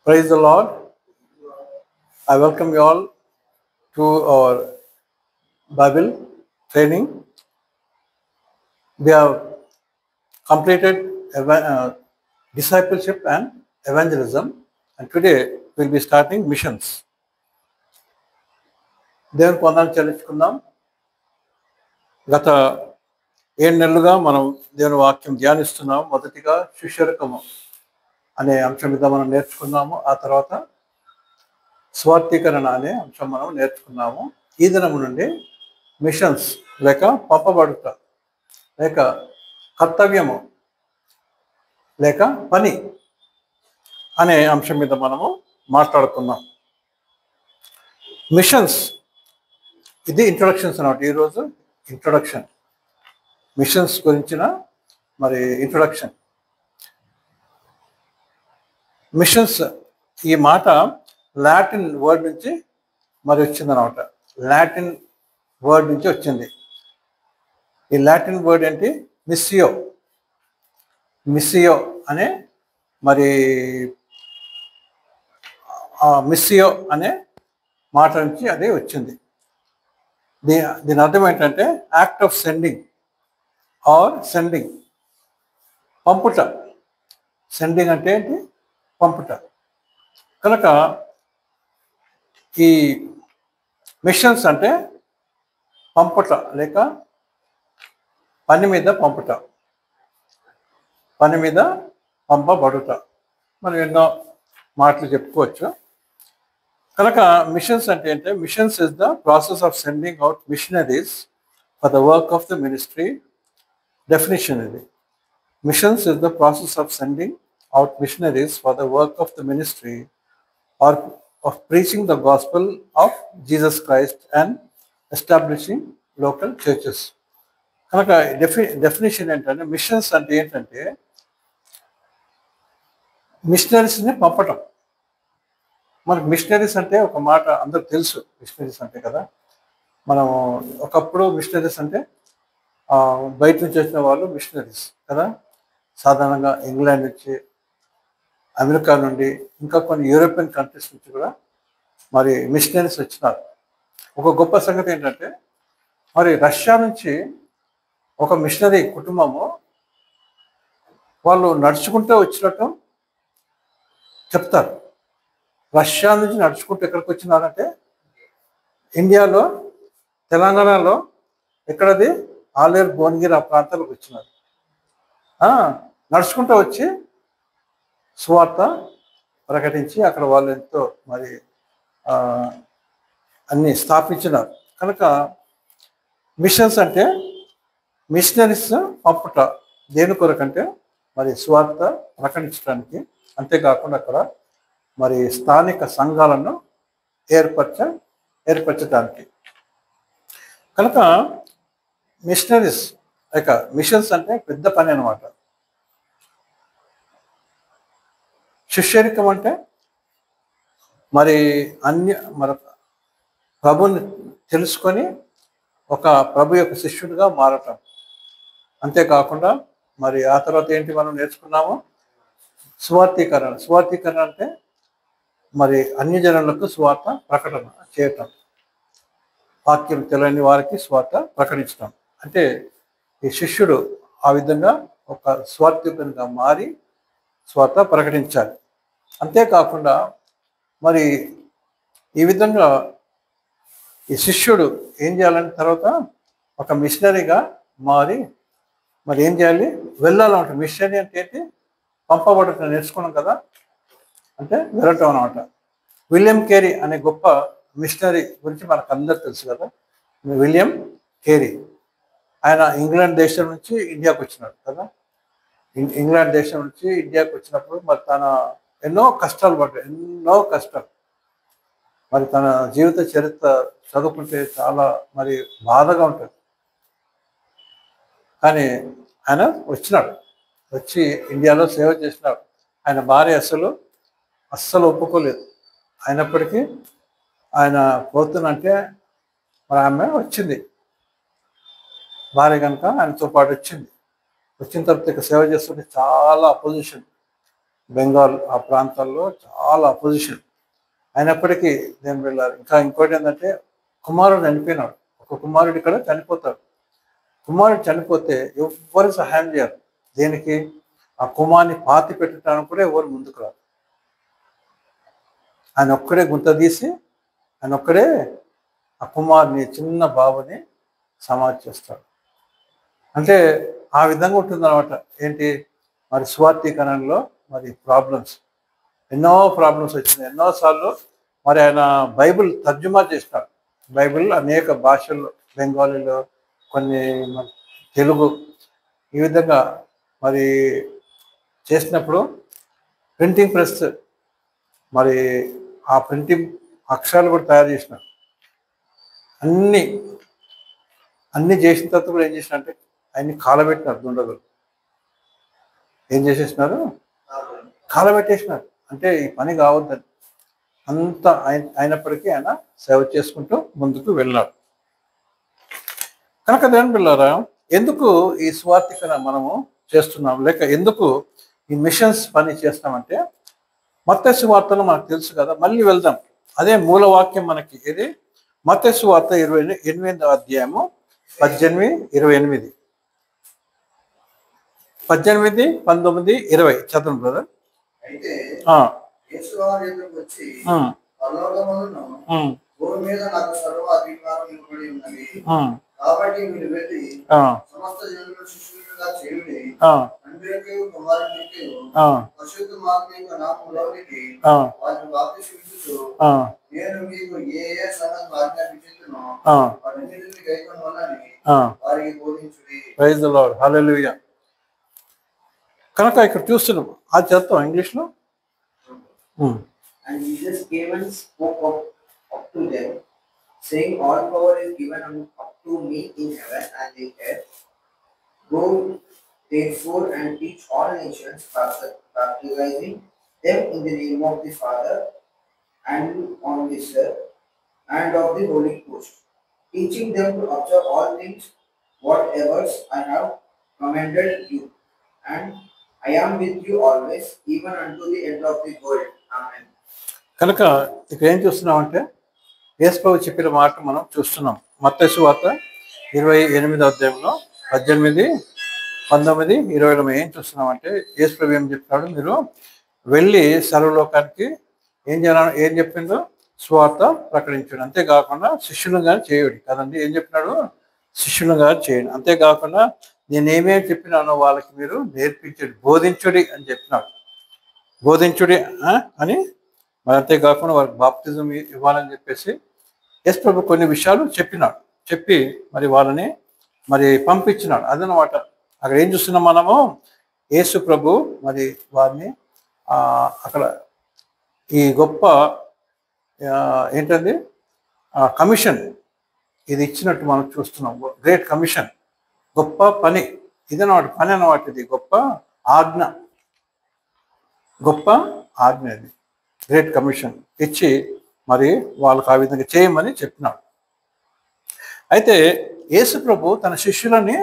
Praise the Lord. I welcome you all to our Bible training. We have completed discipleship and evangelism, and today we'll be starting missions. దేవుని కొందరు చెల్లించుకుందాం. గత 7 నెలలుగా మనం దేవుని వాక్యం ధ్యానిస్తున్నాం. మొదటిగా శిష్యరకము అనే అంశం మీద మనం నేర్చుకున్నాము. ఆ తర్వాత స్వార్థీకరణ అనే అంశం మనం నేర్చుకున్నాము. ఈ దినం నుండి మిషన్స్ లేక పంపబడుట లేక కర్తవ్యము లేక పని అనే అంశం మీద మనము మాట్లాడుకుందాం. మిషన్స్ ఇది ఇంట్రొడక్షన్స్ అన్నమాట. ఈరోజు ఇంట్రొడక్షన్, మిషన్స్ గురించిన ఇంట్రొడక్షన్. మిషన్స్ ఈ మాట లాటిన్ వర్డ్ నుంచి వచ్చిందనమాట. లాటిన్ వర్డ్ నుంచి వచ్చింది. ఈ లాటిన్ వర్డ్ ఏంటి? మిస్సియో. మిస్సియో అనే మిస్సియో అనే మాట నుంచి అది వచ్చింది. దీని అర్థం ఏంటంటే act of sending or sending, పంపుట. సెండింగ్ అంటే ఏంటి? పంపుట. కనుక ఈ మిషన్స్ అంటే పంపుట లేక పని మీద పంపుట, పని మీద పంపబడుట. మనం ఎన్నో మాటలు చెప్పుకోవచ్చు. కనుక మిషన్స్ అంటే ఏంటంటే missions is the process of sending out missionaries for the work of the ministry. Definition ఇది. Missions is the process of sending out missionaries for the work of the ministry or of preaching the gospel of Jesus Christ and establishing local churches. కనుక definition ఏంటంటే missions అంటే ఏంటంటే మిషనరీస్ని పంపటం. మనకు machineries అంటే ఒక మాట అందరికి తెలుసు. మిషనరీస్ అంటే కదా, మనం ఒకప్పుడు మిషనరీస్ అంటే బయట నుంచి వచ్చిన వాళ్ళు మిషనరీస్ కదా. సాధారణంగా ఇంగ్లాండ్ నుంచి, అమెరికా నుండి, ఇంకా కొన్ని యూరోపియన్ కంట్రీస్ నుంచి కూడా మిషనరీస్ వచ్చినారు. ఒక గొప్ప సంగతి ఏంటంటే రష్యా నుంచి ఒక మిషనరీ కుటుంబము వాళ్ళు నడుచుకుంటూ వచ్చినట్టు చెప్తారు. రష్యా నుంచి నడుచుకుంటూ ఎక్కడికి వచ్చినారంటే ఇండియాలో, తెలంగాణలో ఎక్కడది ఆలేరు, భువనగిరి ఆ ప్రాంతాలకు వచ్చినారు. నడుచుకుంటూ వచ్చి సువార్త ప్రకటించి అక్కడ వాళ్ళు ఎంతో అన్ని స్థాపించినారు. కనుక మిషన్స్ అంటే మిషనరీస్ పంపుట. దేని కొరకంటే సువార్త ప్రకటించడానికి, అంతేకాకుండా అక్కడ స్థానిక సంఘాలను ఏర్పరచడానికి. కనుక మిషనరీస్ లేక మిషన్స్ అంటే పెద్ద పని అన్నమాట. శిష్యరికం అంటే ప్రభుని తెలుసుకొని ఒక ప్రభు యొక్క శిష్యుడిగా మారటం. అంతేకాకుండా ఆ తర్వాత ఏంటి మనం నేర్చుకున్నాము? స్వార్థీకరణ. స్వార్థీకరణ అంటే అన్య జనులకు స్వార్థ ప్రకటన చేయటం. వాక్యం తెలియని వారికి స్వార్థ ప్రకటించటం. అంటే ఈ శిష్యుడు ఆ విధంగా ఒక స్వార్థీకునిగా మారి స్వార్థ ప్రకటించాలి. అంతేకాకుండా ఈ విధంగా ఈ శిష్యుడు ఏం చేయాలంటే తర్వాత ఒక మిషనరీగా మారి ఏం చేయాలి? వెళ్ళాలన్నమాట. మిషనరీ అంటే ఏంటి? పంపబడటం నేర్చుకున్నాం కదా, అంటే వెళ్ళటం అనమాట. విలియం కేరీ అనే గొప్ప మిషనరీ గురించి మనకు అందరు తెలుసు కదా. విలియం కేరీ ఆయన ఇంగ్లాండ్ దేశం నుంచి ఇండియాకు వచ్చినాడు కదా. ఇంగ్లాండ్ దేశం నుంచి ఇండియాకు వచ్చినప్పుడు తన ఎన్నో కష్టాలు పడ్డాడు. ఎన్నో కష్టాలు. తన జీవిత చరిత్ర చదువుకుంటే చాలా బాధగా ఉంటుంది. కానీ ఆయన వచ్చినాడు. వచ్చి ఇండియాలో సేవ చేసినాడు. ఆయన భార్య అస్సలు ఒప్పుకోలేదు. అయినప్పటికీ ఆయన పోతున్నంటే ఆమె వచ్చింది. భార్య కనుక ఆయనతో పాటు వచ్చింది. వచ్చిన తర్వాత సేవ చేస్తుంటే చాలా అపోజిషన్. బెంగాల్ ఆ ప్రాంతాల్లో చాలా అపోజిషన్ అయినప్పటికీ నేను వెళ్ళారు. ఇంకా ఇంకోటి ఏంటంటే కుమారుడు చనిపోయినాడు. ఒక కుమారుడు ఇక్కడ చనిపోతాడు. కుమారుడు చనిపోతే ఎవ్వరు సహాయం చేయరు. దేనికి? ఆ కుమారుని పాతి పెట్టడానికి కూడా ఎవరు ముందుకు రారు. ఆయన ఒక్కడే గుంత తీసి ఆయన ఒక్కడే ఆ కుమారుని చిన్న బాబుని సమాధి చేస్తాడు. అంటే ఆ విధంగా ఉంటుందన్నమాట. ఏంటి మరి స్వార్థీకరణలో మరి ఎన్నో ప్రాబ్లమ్స్ వచ్చినాయి. ఎన్నోసార్లు మరి ఆయన బైబిల్ తర్జుమా చేసినాడు. బైబిల్ అనేక భాషల్లో, బెంగాలీలో, కొన్ని తెలుగు, ఈ విధంగా మరి చేసినప్పుడు ప్రింటింగ్ ప్రెస్ మరి ఆ ప్రింటింగ్ అక్షరాలు కూడా తయారు చేసినాడు. అన్నీ చేసిన తర్వాత కూడా ఏం చేసినారంటే ఆయన్ని కాలబెట్టినారు. దుండగులు ఏం చేసేసినారు? కాలబెట్టేసినారు. అంటే ఈ పని కావద్దని అంత అయినప్పటికీ ఆయన సేవ చేసుకుంటూ ముందుకు వెళ్ళాడు. కనుక దేవుని పిల్లారా, ఎందుకు ఈ స్వార్థికన మనము చేస్తున్నాం, లేక ఎందుకు ఈ మిషన్స్ పని చేస్తామంటే మత్తయి సువార్తలో మనకు తెలుసు కదా. మళ్ళీ వెళ్దాం. అదే మూలవాక్యం మనకి. ఇది మత్తయి సువార్త 28వ అధ్యాయము 18, 28, 18, 19, 20 చదవండి బ్రదర్. కాబట్టి మీరు వెళ్ళి సమస్త జనులను శిష్యులుగా చేయుడి, తండ్రికి కుమారునికి పరిశుద్ధాత్మ నామములోనికి వారిని బాప్తిసం ఇచ్చుచు, నేను మీకు ఏ సంగతి ఆజ్ఞాపించుచున్నానో వాటన్నిటిని గైకొనమని వారికి బోధించుడి. Praise the lord. హల్లెలూయా. కనుక ఇక్కడ చూస్తున్నాం. అది చదువుతాం ఇంగ్లీష్లో. And Jesus came and spoke up to them, saying, all power is given up to me in heaven and in earth. Go therefore and teach all nations, baptizing them in the name of the Father and on the Son and of the Holy Ghost, teaching them to observe all things whatever I have commanded you. And I am with you always, even unto the end of the world. Amen. కనుక ఇక్కడ ఏం చూస్తున్నామంటే యేసు ప్రభువు చెప్పిన మాట మనం చూస్తున్నాం. మత్తయి సువార్త 28వ అధ్యాయంలో 18, 19, 20 మనం ఏం చూస్తున్నామంటే యేసు ప్రభువు ఏం చెప్తున్నాడు? మీరు వెళ్ళి సర్వలోకానికి ఏం చెప్పిందో సువార్త ప్రకటించండి, అంతేకాకుండా శిష్యులుగా చేయుడి కదండి. ఏం చెప్పినాడు? శిష్యులుగా చేయండి. అంతేకాకుండా నేనేమేమి చెప్పినానో వాళ్ళకి మీరు నేర్పించండి, బోధించుడి అని చెప్పినాడు. బోధించుడి అని మరి అంతేకాకుండా వారికి బాప్తిజం ఇవ్వాలని చెప్పేసి యేసు ప్రభు కొన్ని విషయాలు చెప్పి మరి వాళ్ళని మరి పంపించినాడు. అదనమాట. అక్కడ ఏం చూస్తున్నాం మనము? యేసు ప్రభు మరి వారిని అక్కడ ఈ గొప్ప ఏంటండి కమిషన్ ఇది ఇచ్చినట్టు మనం చూస్తున్నాం. గ్రేట్ కమిషన్, గొప్ప పని ఇదన్నమాట. పని అన్నమాట. ఇది గొప్ప ఆజ్ఞ ఇది గ్రేట్ కమిషన్ ఇచ్చి మరి వాళ్ళకు ఆ విధంగా చేయమని చెప్పినాడు. అయితే యేసు ప్రభు తన శిష్యులని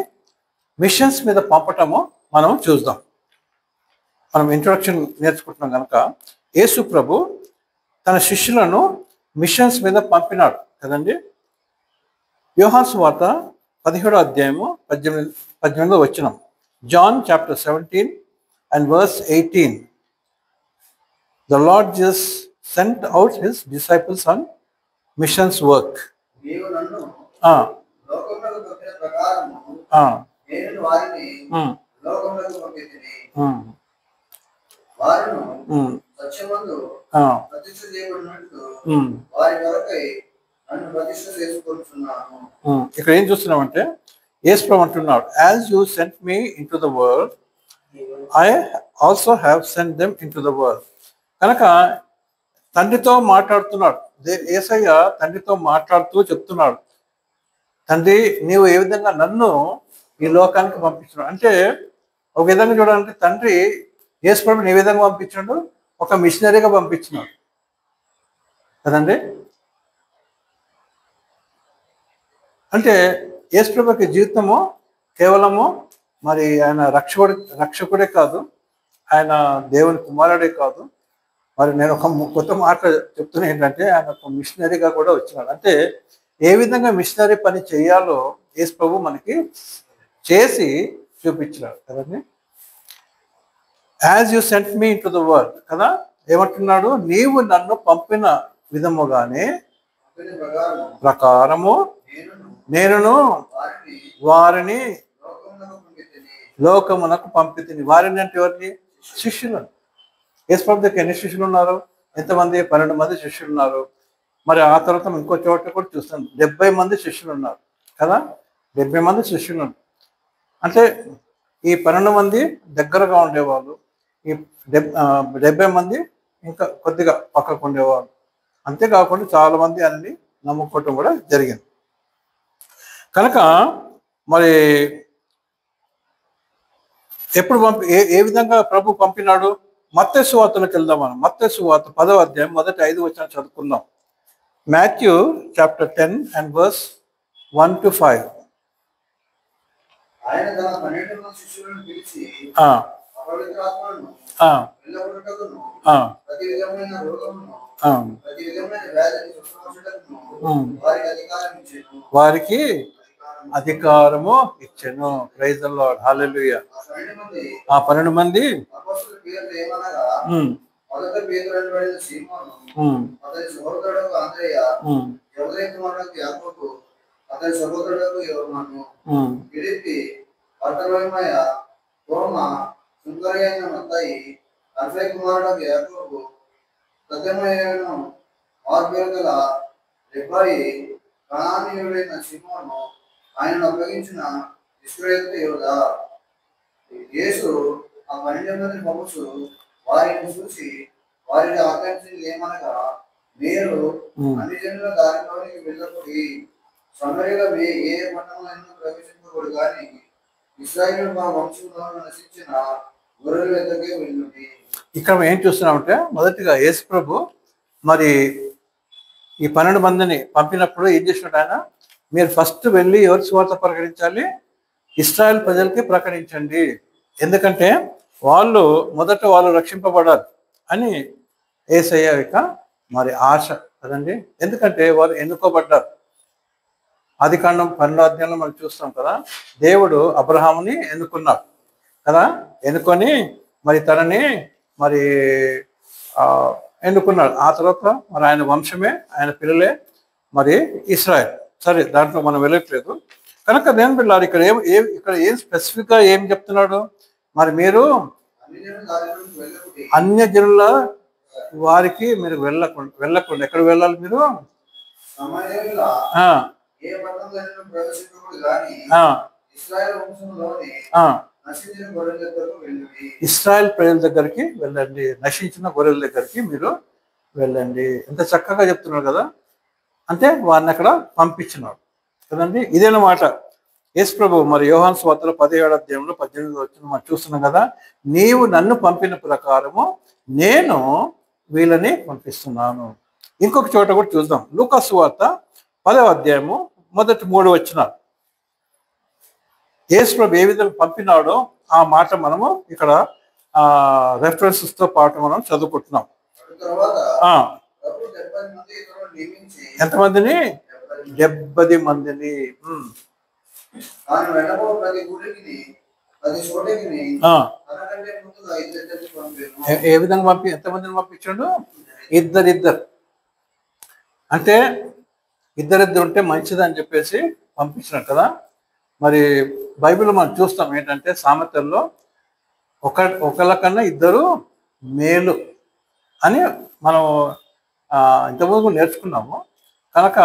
మిషన్స్ మీద పంపటము మనం చూద్దాం. మనం ఇంట్రొడక్షన్ నేర్చుకుంటున్నాం కనుక యేసు ప్రభు తన శిష్యులను మిషన్స్ మీద పంపినాడు కదండి. యోహాను సువార్త 17వ అధ్యాయము 18వ వచనం. John chapter 17 and verse 18. The Lord Jesus sent out his disciples on missions work. ఇక్కడ ఏం చూస్తున్నామంటే యేసు ప్రభు అంటున్నాడు, as you sent me into the world, I also have sent them into the world. కనుక తండ్రితో మాట్లాడుతున్నాడు. యేసయ్య తండ్రితో మాట్లాడుతూ చెప్తున్నాడు, తండ్రి నీవు ఏ విధంగా నన్ను ఈ లోకానికి పంపించినాడు అంటే, ఒక విధంగా చూడాలంటే తండ్రి యేసు ప్రభుని ఏ విధంగా పంపించాడు? ఒక మిషనరీగా పంపించినాడు కదండి. అంటే యేసు ప్రభుకి జీవితము కేవలము మరి ఆయన రక్షకుడే కాదు, ఆయన దేవుని కుమారుడే కాదు. మరి నేను ఒక కొత్త మాట చెప్తున్నా ఏంటంటే, ఆయన ఒక మిషనరీగా కూడా వచ్చినాడు. అంటే ఏ విధంగా మిషనరీ పని చేయాలో యేసు ప్రభు మనకి చేసి చూపించినాడు కదండి. As you sent me in to the world కదా, ఏమంటున్నాడు, నీవు నన్ను పంపిన విధముగానే ప్రకారము నేనును వారిని లోకమునకు పంపితిని. వారిని అంటే ఎవరిని? శిష్యులను. యేసు ప్రభు దగ్గర ఎన్ని శిష్యులు ఉన్నారు? ఎంతమంది? 12 మంది శిష్యులు ఉన్నారు. మరి ఆ తర్వాత ఇంకో చోట కూడా చూస్తాం 70 మంది శిష్యులు ఉన్నారు కదా. 70 మంది శిష్యులు ఉన్నారు. అంటే ఈ 12 మంది దగ్గరగా ఉండేవాళ్ళు, ఈ 70 మంది ఇంకా కొద్దిగా పక్కకు ఉండేవాళ్ళు. అంతేకాకుండా చాలా మంది ఆయనని నమ్ముకోవటం కూడా జరిగింది. కనుక మరి ఎప్పుడు ఏ విధంగా ప్రభు పంపినాడు? మత్తయి సువార్తలోకి వెళ్దాం. మనం మత్తయి సువార్త 10వ అధ్యాయం మొదటి 5 వచనాలు చదువుకుందాం. Matthew chapter 10 and verse 1 to 5. ఆయన తన 12 శిష్యులను పిలిచి అపవిత్రాత్మలను వెళ్ళగొట్టుటకును ప్రతి విధమైన రోగమును ప్రతి విధమైన వ్యాధిని స్వస్థపరచుటకును వారికి అధికారం ఇచ్చెను. వారికి అధికారము ఇచ్చెను. Praise the lord. హల్లెలూయా. ఆ 12 మంది అపొస్తలుల పేర్లు ఏమనగా మొదట పేతురు అనబడిన సీమోను, అతని సహోదరుడు అంద్రెయ, జబదయి కుమారుడు యాకోబు, అతని సహోదరుడు యోహాను, ఫిలిప్పి, బర్తలోమయ, తోమా, సుంకరయైన మత్తయి, అల్ఫయి కుమారుడు యాకోబు, సత్యమయైన మార్గల లెబ్బాయి, కనానీయుడైన సీమోను, ఆయనను అప్పగించిన ఇశ్రాయేలు యోధా. యేసు ఆ 12 మందిని పంపుచు వారిని చూసి వారిని ఆజ్ఞాపించింది ఏమనగా, మీరు అన్ని జనుల దారిలోనికి వెళ్ళకూడి సమరిగా ఏ పట్టణంలో ప్రవేశించకూడదు, కానీ ఇశ్రాయేలు మా వంశంలో నశించిన గొర్రెల వద్దకే వెళ్ళండి. ఇక్కడ ఏం చూస్తున్నామంటే, మొదటిగా యేసు ప్రభు మరి ఈ 12 మందిని పంపినప్పుడు ఏం చేసినట్టు ఆయన, మీరు ఫస్ట్ వెళ్ళి ఎవరి సువార్త ప్రకటించాలి? ఇశ్రాయేల్ ప్రజలకి ప్రకటించండి. ఎందుకంటే వాళ్ళు రక్షింపబడాలి అని యేసయ్య యొక్క మరి ఆశ కదండి. ఎందుకంటే వారు ఎన్నుకోబడ్డారు. ఆదికాండం 12వ అధ్యాయంలో మనం చూస్తాం కదా, దేవుడు అబ్రహాముని ఎన్నుకున్నాడు కదా. ఎన్నుకొని మరి తనని మరి ఎన్నుకున్నాడు. ఆ తర్వాత మరి ఆయన వంశమే, ఆయన పిల్లలే మరి ఇశ్రాయేల్. సరే, దాంట్లో మనం వెళ్ళట్లేదు. కనుక నేను పిల్లలు ఇక్కడ ఏం స్పెసిఫిక్గా ఏం చెప్తున్నాడు? మరి మీరు అన్య జనుల వారికి మీరు వెళ్ళకుండా ఎక్కడ వెళ్ళాలి? మీరు ఇశ్రాయేల్ ప్రజల దగ్గరికి వెళ్ళండి, నశించిన గొర్రెల దగ్గరికి మీరు వెళ్ళండి. ఎంత చక్కగా చెప్తున్నారు కదా. అంటే వారిని అక్కడ పంపించినాడు కదండి. ఇదేనమాట యేసు ప్రభు మరి యోహాను సువార్తలో 17వ అధ్యాయంలో 18వ వచనం మనం చూస్తున్నాం కదా, నీవు నన్ను పంపిన ప్రకారము నేను వీళ్ళని పంపిస్తున్నాను. ఇంకొక చోట కూడా చూద్దాం. లూకా సువార్త 10వ అధ్యాయము మొదటి 3 వచనాలు. యేసు ప్రభు ఏ విధంగా పంపినాడో ఆ మాట మనము ఇక్కడ రెఫరెన్సెస్తో పాటు మనం చదువుకుంటున్నాం. ఎంతమందిని? 70 మందిని. ఏ విధంగా ఎంతమందిని పంపించాడు? ఇద్దరిద్దరు. అంటే ఇద్దరిద్దరు ఉంటే మంచిది అని చెప్పేసి పంపించినాడు కదా. మరి బైబిల్లో మనం చూస్తాం ఏంటంటే, సామెతల్లో ఒకళ్ళకన్నా ఇద్దరు మేలు అని మనం ఇంతకుముందు నేర్చుకున్నాము. కనుక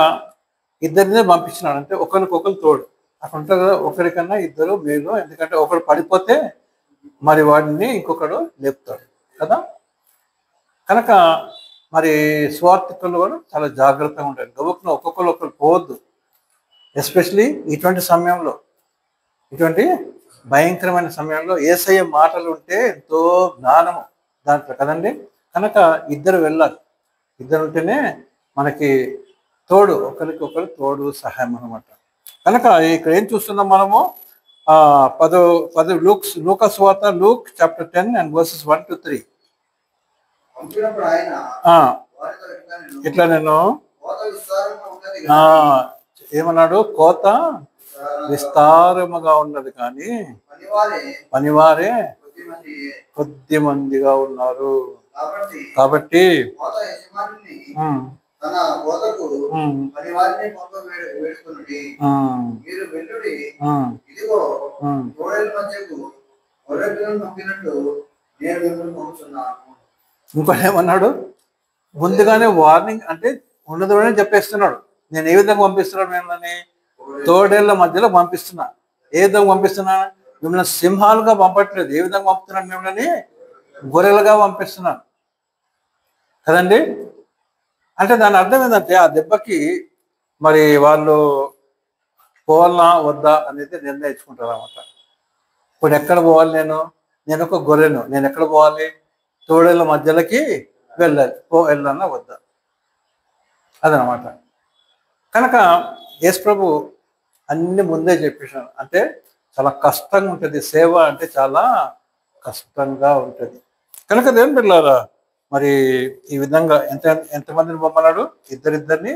ఇద్దరినే పంపించినాడు. అంటే ఒకరికొకరు తోడు అక్కడ ఉంటుంది కదా, ఒకరికన్నా ఇద్దరు మేలు. ఎందుకంటే ఒకడు పడిపోతే మరి వాడిని ఇంకొకడు లేపుతాడు కదా. కనుక మరి స్వార్థికులు కూడా చాలా జాగ్రత్తగా ఉంటారు. గబుక్కున ఒకరు పోవద్దు. ఎస్పెషలీ ఇటువంటి సమయంలో, ఇటువంటి భయంకరమైన సమయంలో యేసయ్య మాటలు ఉంటే ఎంతో జ్ఞానము దాంట్లో కదండి. కనుక ఇద్దరు వెళ్ళాలి. ఇద్దరు ఉంటేనే మనకి తోడు, ఒకరికొకరు తోడు, సహాయం అన్నమాట. కనుక ఇక్కడ ఏం చూస్తున్నాం మనము? లూకాసు వార్త చాప్టర్ 10 and verses 1 to 3. పంపినప్పుడు ఆయన ఆ, వారితో ఇట్లా నేను కోత విస్తారంగా ఉన్నది ఆ, ఏమన్నాడు? కోత విస్తారముగా ఉన్నది కానీ పనివారే పనివారే కొద్దిమంది. కొద్ది మందిగా ఉన్నారు. కాబట్టి కాబట్టి కోత యజమాని ఉమ్, తన కోతకు ఉమ్, పనివారిని పంప వేడుకున్నది. ఉమ్, మీరు వెల్లుడి ఉమ్, ఇదిగో ఉమ్. తోడేల మధ్యకు గొర్రె పిల్లలు పంపినట్టు నేను మిమ్మల్ని పంపుతున్నాను. ఇంకోటి ఏమన్నాడు? ముందుగానే వార్నింగ్, అంటే ఉన్నదోనే చెప్పేస్తున్నాడు. నేను ఏ విధంగా పంపిస్తున్నాడు మిమ్మల్ని? తోడేళ్ల మధ్యలో పంపిస్తున్నా. ఏ విధంగా పంపిస్తున్నా? మిమ్మల్ని సింహాలుగా పంపట్లేదు. ఏ విధంగా పంపుతున్నాడు? మిమ్మల్ని గొర్రెలుగా పంపిస్తున్నాను కదండి. అంటే దాని అర్థం ఏంటంటే ఆ దెబ్బకి మరి వాళ్ళు పోవాలా వద్దా అనేది నిర్ణయించుకుంటారు అన్నమాట. ఇప్పుడు ఎక్కడ పోవాలి? నేను ఒక గొర్రెను, నేను ఎక్కడ పోవాలి? తోడేళ్ళ మధ్యలోకి వెళ్ళాలి. వెళ్ళాలన్నా వద్దా అదనమాట. కనుక యేసు ప్రభు అన్ని ముందే చెప్పేశాను. అంటే చాలా కష్టంగా ఉంటుంది సేవ, అంటే చాలా కష్టంగా ఉంటుంది. కనుక దేని బిడ్డలారా, మరి ఈ విధంగా ఎంతమందిని పంపన్నాడు? ఇద్దరిద్దరిని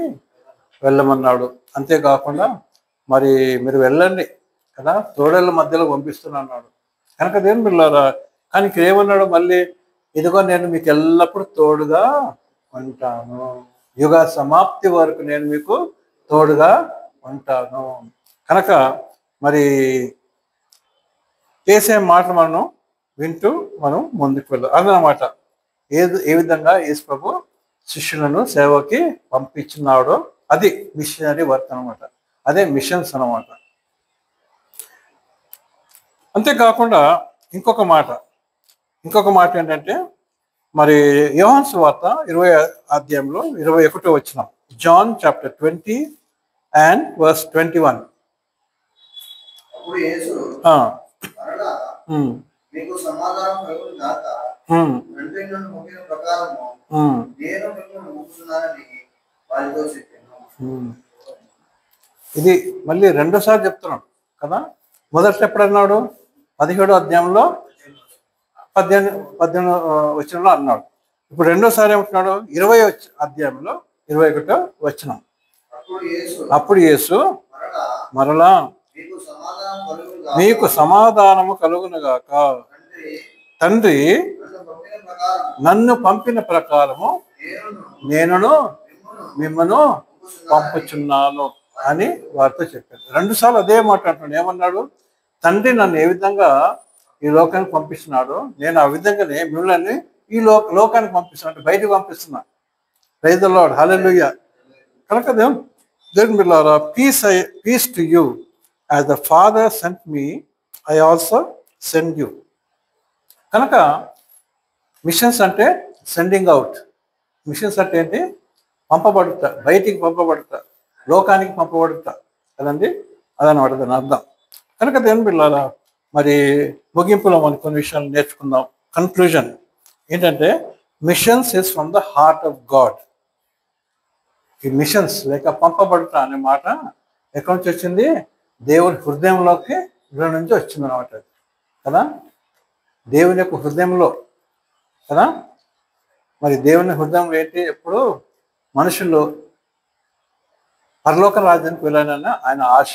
వెళ్ళమన్నాడు. అంతేకాకుండా మరి మీరు వెళ్ళండి కదా, తోడేళ్ళ మధ్యలో పంపిస్తున్నాడు. కనుక దేని బిడ్డలారా, కానీ ఇక్కడ ఏమన్నాడు మళ్ళీ? ఇదిగో నేను మీకు ఎల్లప్పుడూ తోడుగా ఉంటాను, యుగ సమాప్తి వరకు నేను మీకు తోడుగా ఉంటాను. కనుక మరి చేసే మాటలు మనం వింటూ మనం ముందుకు వెళ్ళాలి అదనమాట. ఏ విధంగా యేసు ప్రభు శిష్యులను సేవకి పంపించినాడో అది మిషనరీ వర్క్ అనమాట. అదే మిషన్స్ అనమాట. అంతేకాకుండా ఇంకొక మాట ఏంటంటే, మరి యోహాను సువార్త 20వ అధ్యాయంలో 21వ వచనం, జాన్ చాప్టర్ 20 and verse 21. అప్పుడు యేసు మరలా మీకు సమాధానం కలుగును గాక. తండ్రి నన్ను పంపిన ప్రకారము నేను మిమ్మల్ని పంపుతున్నానని వారితో చెప్పాను. ఇది మళ్ళీ రెండోసారి చెప్తున్నాడు కదా. మొదట ఎప్పుడన్నాడు? 17వ అధ్యాయంలో 18 వచనంలో అన్నాడు. ఇప్పుడు రెండోసారి ఏమంటున్నాడు? 20వ అధ్యాయంలో 21వ వచనం. అప్పుడు యేసు మరలా మీకు సమాధానము కలుగునుగాక. తండ్రి నన్ను పంపిన ప్రకారము నేనును మిమ్మను పంపుచున్నాను అని వారితో చెప్పారు. 2 సార్లు అదే మాట అంటున్నాడు. ఏమన్నాడు? తండ్రి నన్ను ఏ విధంగా ఈ లోకానికి పంపిస్తున్నాడు, నేను ఆ విధంగానే మిమ్మల్ని ఈ లోకానికి పంపిస్తున్నాను, అంటే బయటకు పంపిస్తున్నా. Praise the lord, hallelujah. కనుక దేవుని బిడ్డలారా, peace to you, as the father sent me I also send you. కనుక మిషన్స్ అంటే సెండింగ్ అవుట్. మిషన్స్ అంటే ఏంటి? పంపబడుతా, బయటికి పంపబడుతా, లోకానికి పంపబడుతా కదండి. అదనమాట దాని అర్థం. కనుక దేవుని బిడ్డలారా, మరి ముగింపులో మనం కొన్ని విషయాలు నేర్చుకుందాం. కన్క్లూజన్ ఏంటంటే, missions is from the heart of God. ఈ మిషన్స్ లేక పంపబడుతా అనే మాట ఎక్కడి నుంచి వచ్చింది? దేవుని హృదయంలోకి నుంచి వచ్చింది అనమాట కదా. దేవుని యొక్క హృదయంలో కదా. మరి దేవుని హృదయంలో ఏంటి? ఎప్పుడు మనుషులు పరలోక రాజ్యానికి వెళ్ళాలని ఆయన ఆశ,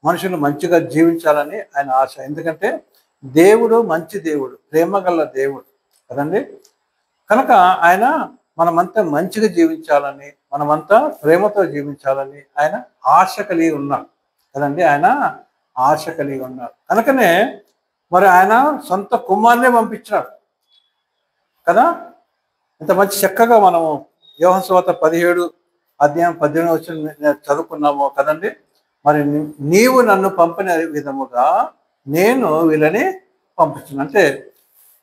మనుషులు మంచిగా జీవించాలని ఆయన ఆశ. ఎందుకంటే దేవుడు మంచి దేవుడు, ప్రేమగల దేవుడు కదండి. కనుక ఆయన మనమంతా మంచిగా జీవించాలని, మనమంతా ప్రేమతో జీవించాలని ఆయన ఆశ కలిగి ఉన్నాడు కదండి. ఆయన ఆశ కలిగి ఉన్నాడు. కనుకనే మరి ఆయన సొంత కుమారునే పంపించాడు కదా. ఇంత మంచి చక్కగా మనము యోహాను సువార్త 17 అధ్యాయం 18 వచనం చదువుకున్నాము కదండి. మరి నీవు నన్ను పంపిన విధముగా నేను వీళ్ళని పంపించాను అంటే,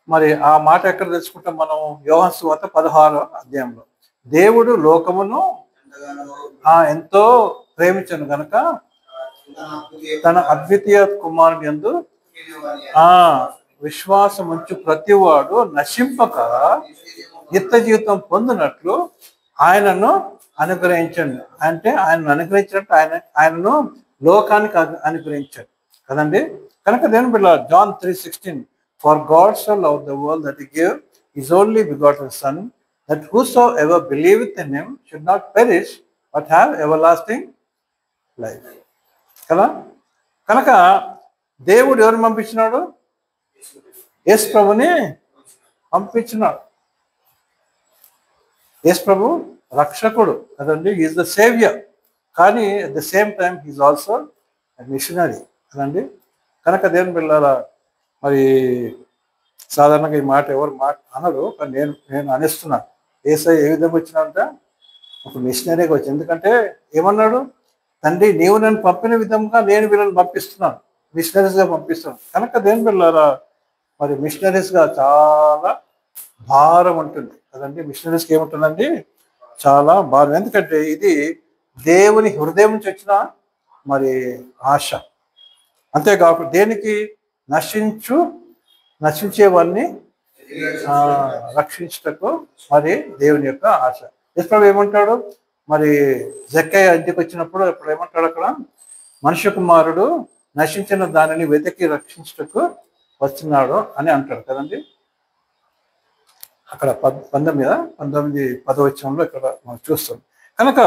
మరి ఆ మాట ఎక్కడ తెలుసుకుంటాం మనం? యోహాను సువార్త 16వ అధ్యాయంలో, దేవుడు లోకమును ఎంతో ప్రేమించను కనుక తన అద్వితీయ కుమారుని యందు విశ్వాసం ఉంచు ప్రతివాడు నశింపక నిత్య జీవితం పొందినట్లు ఆయనను అనుగ్రహించండి. అంటే ఆయనను అనుగ్రహించినట్టు ఆయనను లోకానికి అనుగ్రహించాడు కదండి. కనుక దేని బిడ్డ John 3:16, for God so loved the world that he gave his only begotten son, that whosoever believeth in him should not perish but have everlasting life. కదా, కనుక దేవుడు ఎవరిని పంపించినాడు? యేసు ప్రభుని పంపించినాడు. యేసు ప్రభు రక్షకుడు కదండి, ఈజ్ ద సేవియర్. కానీ at the same time is also missionary కదండి. కనుక దేవుని బిడ్డలారా, మరి సాధారణంగా ఈ మాట ఎవరు మాట అనరు, కానీ నేను అనేస్తున్నాను. యేసయ్య ఏ విధంగా వచ్చినాడంటే ఒక మిషనరీగా వచ్చి, ఎందుకంటే ఏమన్నాడు? తండ్రి నీవు నన్ను పంపిన విధంగా నేను వీళ్ళని పంపిస్తున్నాను, మిషనరీస్గా పంపిస్తున్నాను. కనుక దేవుని బిడ్డలారా, మరి మిషనరీస్గా చాలా భారం ఉంటుంది కదండి. మిషనరీస్కి ఏముంటుందండి? చాలా భారం. ఎందుకంటే ఇది దేవుని హృదయం నుంచి వచ్చిన మరి ఆశ. అంతేకాకుండా దేనికి? నశించేవాడిని రక్షించటకు మరి దేవుని యొక్క ఆశ. యేసు ఏమంటాడు? మరి జక్కయ్య ఇంటికి వచ్చినప్పుడు ఇప్పుడు ఏమంటాడు అక్కడ? మనుష్య కుమారుడు నశించిన దానిని వెతికి రక్షించటకు వస్తున్నాడు అని అంటాడు కదండి. అక్కడ 19-10 ఇక్కడ మనం చూస్తాం. కనుక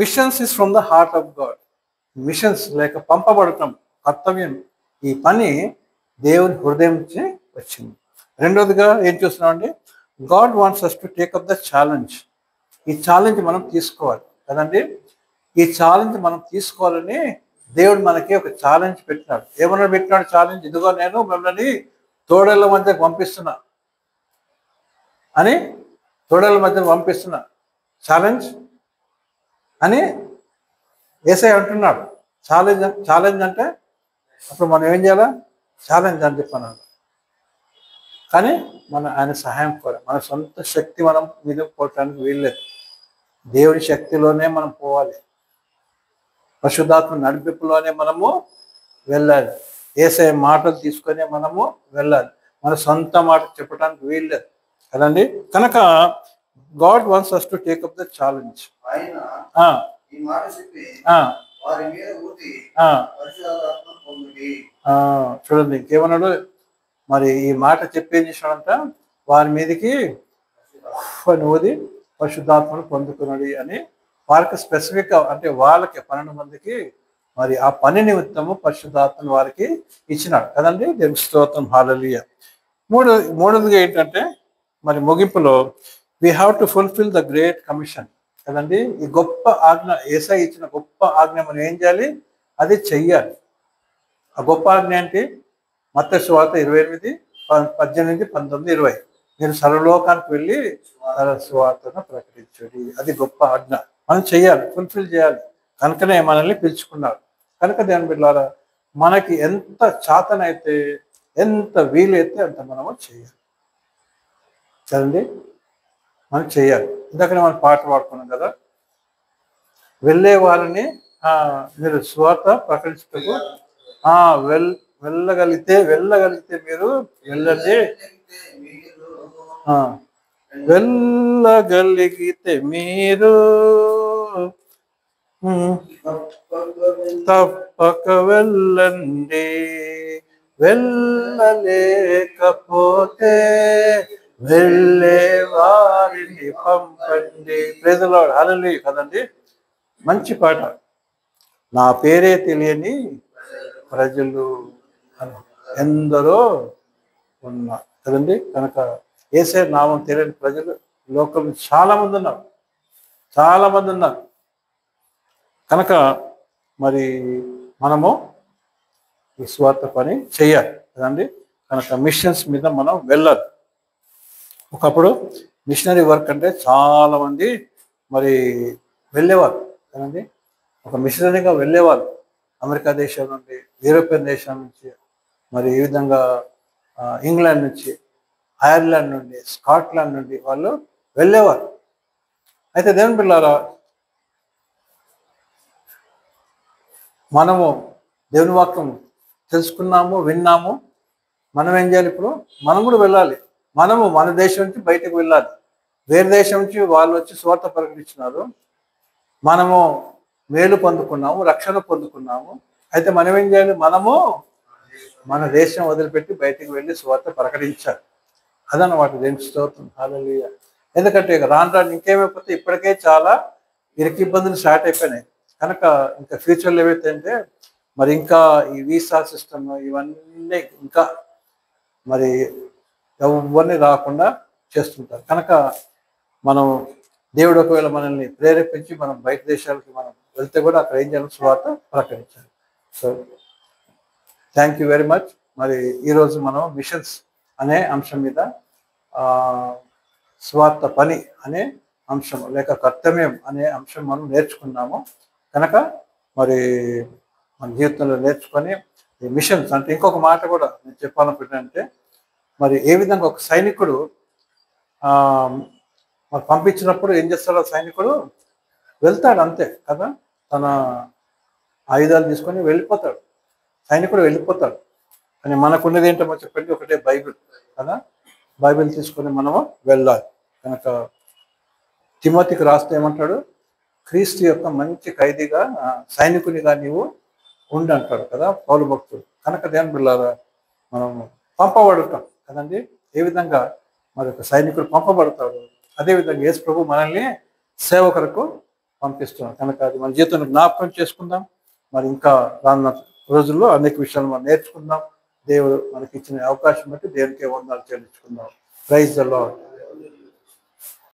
machines is from the heart of God. Machines లేక పంపబడటం, కర్తవ్యం, ఈ పని దేవుని హృదయం నుంచి వచ్చింది. రెండోదిగా ఏం చూస్తున్నామండి? God wants us to take up the challenge. ఈ ఛాలెంజ్ మనం తీసుకోవాలి కదండి. ఈ ఛాలెంజ్ మనం తీసుకోవాలని దేవుడు మనకి ఒక ఛాలెంజ్ పెట్టినాడు. ఏమన్నా పెట్టినాడు ఛాలెంజ్? ఇదిగో నేను మిమ్మల్ని తోడేళ్ల మధ్య పంపిస్తున్నా అని, తోడేళ్ల మధ్య పంపిస్తున్నా ఛాలెంజ్ అని యేసయ్య అంటున్నాడు. ఛాలెంజ్ అంటే అప్పుడు మనం ఏం చేయాలా? ఛాలెంజ్ అని చెప్పన్నాడు. కానీ ఆయన సహాయం కూడా, మన సొంత శక్తి మనం మీద పోవటానికి వీల్లేదు. దేవుడి శక్తిలోనే మనం పోవాలి, పరిశుద్ధాత్మ నడిపింపులోనే మనము వెళ్ళాలి, యేసయ్య మాటలు తీసుకొని మనము వెళ్ళాలి. మన సొంత మాట చెప్పడానికి వీల్లేదు కదండి. కనుక God wants us to take up the challenge. చూడండి ఇంకేమన్నాడు? మరి ఈ మాట చెప్పేం చేసినాడంట? వారి మీదకి ఊది పరిశుద్ధాత్మను పొందుకున్నాడు అని వారికి స్పెసిఫిక్గా, అంటే వాళ్ళకి 12 మందికి మరి ఆ పని నిమిత్తము పరిశుద్ధాత్మను వారికి ఇచ్చినాడు కదండి. దేవుని స్తోత్రం, హల్లెలూయా. మూడోదిగా ఏంటంటే మరి ముగింపులో we have to fulfil the great commission కదండి. ఈ గొప్ప ఆజ్ఞ, యేసయ్య ఇచ్చిన గొప్ప ఆజ్ఞ మనం ఏం చేయాలి? అది చెయ్యాలి. ఆ గొప్ప ఆజ్ఞ ఏంటి? మత్తయి సువార్త 28:18-19-20, మీరు సర్వలోకానికి వెళ్ళి సువార్తను ప్రకటించండి. అది గొప్ప ఆజ్ఞ. మనం చెయ్యాలి, ఫుల్ఫిల్ చేయాలి. కనుకనే మనల్ని పిలుచుకున్నారు. కనుక దేవుని బిడ్డలారా, మనకి ఎంత చాతనైతే, ఎంత వీలైతే అంత మనము చేయాలి కదండి. మనం చేయాలి. ఇందాకనే మనం పాట పాడుకున్నాం కదా, వెళ్ళే వాళ్ళని మీరు స్వార్థ ప్రకటించటకు వెళ్ళగలిగితే మీరు వెళ్ళండి. వెళ్ళగలిగితే మీరు తప్పక వెళ్ళండి, వెళ్ళలేకపోతే వెళ్ళే వారిని పంపండి. ప్రైజ్ ది లార్డ్, హల్లెలూయా కదండి. మంచి పాట. నా పేరే తెలియని ప్రజలు ఎందరో ఉన్నారు కదండి. కనుక యేసయ్య నామం తెలియని ప్రజలు లోకంలో చాలా మంది ఉన్నారు. కనుక మరి మనము ఈ స్వార్థ పని చేయాలి కదండి. కనుక మిషన్స్ మీద మనం వెళ్ళాలి. ఒకప్పుడు మిషనరీ వర్క్ అంటే చాలామంది మరి వెళ్ళేవారు కదండి. ఒక మిషనరీగా వెళ్ళేవారు అమెరికా దేశం నుండి, యూరోపియన్ దేశం నుంచి, మరి ఈ విధంగా ఇంగ్లాండ్ నుంచి, ఐర్లాండ్ నుండి, స్కాట్లాండ్ నుండి వాళ్ళు వెళ్ళేవారు. అయితే దేవుని పిల్లారా, మనము దేవుని వాక్యం తెలుసుకున్నాము, విన్నాము. మనం ఏం చేయాలి? ఇప్పుడు మనం కూడా వెళ్ళాలి. మనము మన దేశం నుంచి బయటకు వెళ్ళాలి. వేరే దేశం నుంచి వాళ్ళు వచ్చి సువార్త ప్రకటించినారు, మనము మేలు పొందుకున్నాము, రక్షణ పొందుకున్నాము. అయితే మనం ఏం చేయాలి? మనము మన దేశం వదిలిపెట్టి బయటికి వెళ్ళి సువార్త ప్రకటించారు. అదన్నమాట దేవునికి స్తోత్రం. హల్లెలూయా. ఎందుకంటే ఇక రాను రాను ఇంకేమైపోతే ఇప్పటికే చాలా ఇబ్బందులు స్టార్ట్ అయిపోయినాయి. కనుక ఇంకా ఫ్యూచర్లో ఏవైతే అంటే మరి ఇంకా ఈ వీసా సిస్టమ్ ఇవన్నీ ఇంకా మరి ఎవరిని రాకుండా చేస్తుంటారు. కనుక మనం దేవుడు ఒకవేళ మనల్ని ప్రేరేపించి మనం బయట దేశాలకి మనం వెళ్తే కూడా అక్కడ ఏం చేయాలి? సువార్త ప్రకటించాలి. So thank you very much. మరి ఈరోజు మనం మిషన్స్ అనే అంశం మీద స్వార్థ పని అనే అంశం లేక కర్తవ్యం అనే అంశం మనం నేర్చుకున్నాము. కనుక మరి మన జీవితంలో నేర్చుకొని ఈ మిషన్స్ అంటే ఇంకొక మాట కూడా నేను చెప్పాలనుకుంటున్నానంటే మరి ఏ విధంగా ఒక సైనికుడు మరి పంపించినప్పుడు ఏం చేస్తాడో సైనికుడు వెళ్తాడు అంతే కదా, తన ఆయుధాలు తీసుకొని వెళ్ళిపోతాడు, సైనికుడు వెళ్ళిపోతాడు. కానీ మనకున్నది ఏంటో చెప్పండి, ఒకటే బైబిల్ కదా, బైబిల్ తీసుకొని మనము వెళ్ళాలి. కనుక తిమోతికి రాస్తే ఏమంటాడు? క్రీస్తు యొక్క మంచి ఖైదీగా సైనికునిగా నీవు ఉండి అంటాడు కదా పౌలు భక్తుడు. కనుక దేవుని బిడ్డలారా మనం పంపబడతాం కదండి. ఏ విధంగా మరి ఒక సైనికుడు పంపబడతాడు, అదేవిధంగా యేసు ప్రభు మనల్ని సేవకులకు పంపిస్తున్నాడు. కనుక అది మన జీవితంలో జ్ఞాపకం చేసుకుందాం. మరి ఇంకా రానున్న రోజుల్లో అనేక విషయాలు మనం నేర్చుకుందాం. దేవుడు మనకి ఇచ్చిన అవకాశం బట్టి దేవునికే వందనాలు చెల్లించుకుందాం. Praise the lord.